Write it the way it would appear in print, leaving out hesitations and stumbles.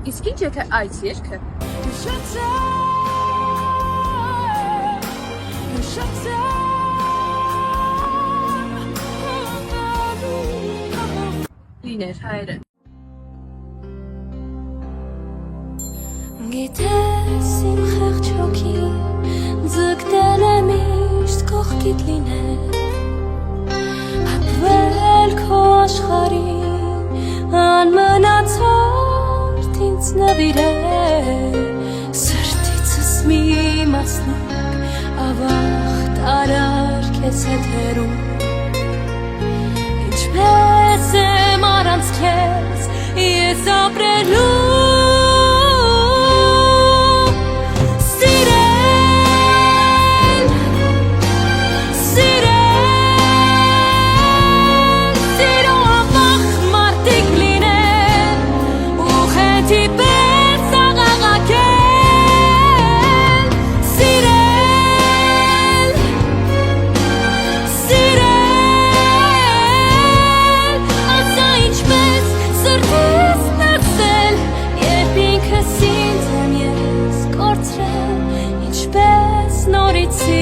Իսկ ինչ եթե այս երգը լիներ հայերը։ Գիտես իմ խեղճոքի ձգտել եմ միշտ կողքիդ լինել հապվել քո աշխարհին անմնացորդ ինձ նվիրել սրտիցս մի մասնիկ ավաղ տարար քեզ հետ հեռու ինչպես եմ առանց քեզ ես ապրելու It's